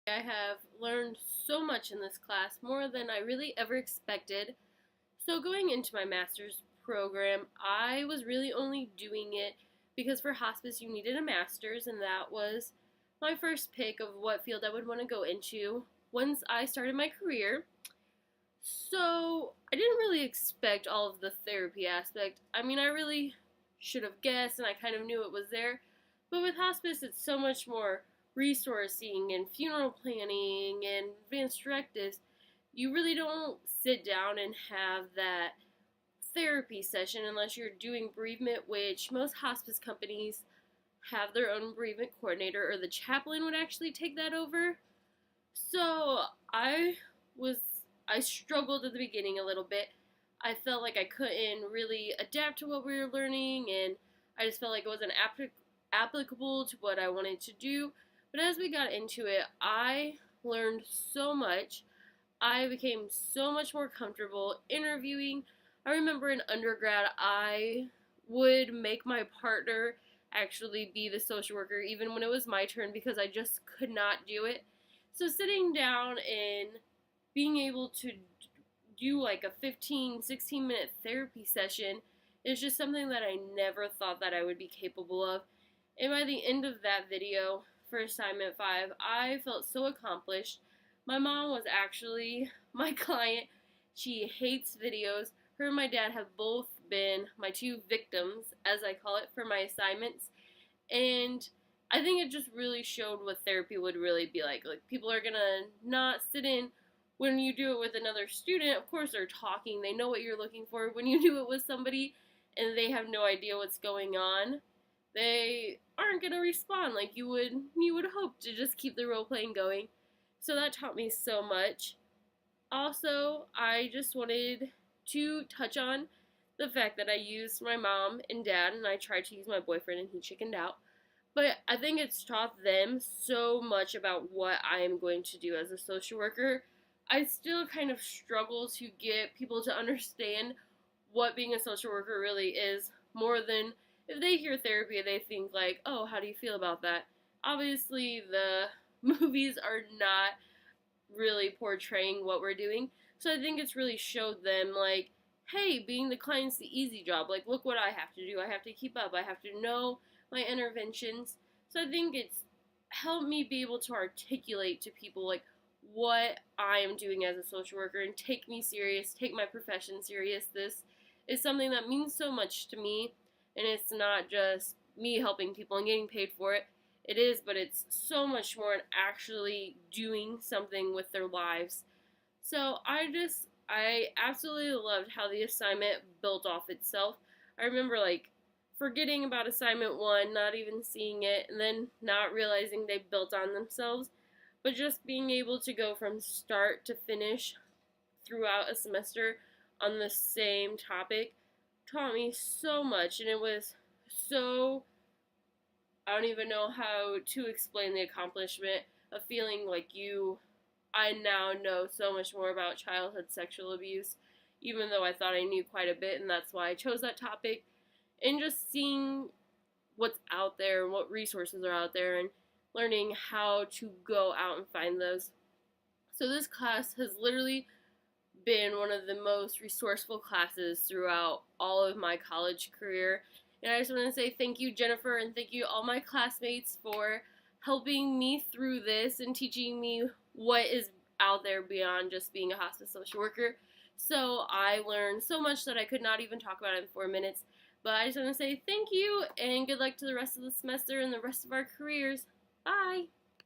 I have learned so much in this class, more than I really ever expected. So, going into my master's program, I was really only doing it because for hospice you needed a master's, and that was my first pick of what field I would want to go into once I started my career. So, I didn't really expect all of the therapy aspect. I mean, I really should have guessed, and I kind of knew it was there. But with hospice, it's so much more resourcing and funeral planning and advanced directives. You really don't sit down and have that therapy session unless you're doing bereavement, which most hospice companies have their own bereavement coordinator, or the chaplain would actually take that over. So I was I struggled at the beginning a little bit. I felt like I couldn't really adapt to what we were learning, and I just felt like it wasn't applicable to what I wanted to do. But as we got into it, I learned so much. I became so much more comfortable interviewing. I remember in undergrad, I would make my partner actually be the social worker even when it was my turn because I just could not do it. So sitting down and being able to do like a 15, 16-minute therapy session is just something that I never thought that I would be capable of. And by the end of that video for assignment 5, I felt so accomplished. My mom was actually my client. She hates videos. Her and my dad have both been my two victims, as I call it, for my assignments. And I think it just really showed what therapy would really be like. Like, people are gonna not sit in. When you do it with another student, of course they're talking, they know what you're looking for. When you do it with somebody and they have no idea what's going on, they aren't gonna respond like you would hope to just keep the role playing going. So that taught me so much. Also, I just wanted to touch on the fact that I used my mom and dad, and I tried to use my boyfriend and he chickened out. But I think it's taught them so much about what I am going to do as a social worker. I still kind of struggle to get people to understand what being a social worker really is, more than if they hear therapy, they think like, oh, how do you feel about that? Obviously, the movies are not really portraying what we're doing. So I think it's really showed them like, hey, being the client's the easy job. Like, look what I have to do. I have to keep up. I have to know my interventions. So I think it's helped me be able to articulate to people like what I am doing as a social worker and take me serious, take my profession serious. This is something that means so much to me, and it's not just me helping people and getting paid for it. It is, but it's so much more in actually doing something with their lives. So I absolutely loved how the assignment built off itself. I remember like forgetting about assignment 1, not even seeing it, and then not realizing they built on themselves. But just being able to go from start to finish throughout a semester on the same topic taught me so much, and it was so, I don't even know how to explain the accomplishment of feeling like I now know so much more about childhood sexual abuse, even though I thought I knew quite a bit, and that's why I chose that topic. And just seeing what's out there and what resources are out there, and learning how to go out and find those. So this class has literally been one of the most resourceful classes throughout all of my college career. And I just want to say thank you, Jennifer, and thank you all my classmates for helping me through this and teaching me what is out there beyond just being a hospice social worker. So I learned so much that I could not even talk about in 4 minutes. But I just want to say thank you and good luck to the rest of the semester and the rest of our careers. Bye!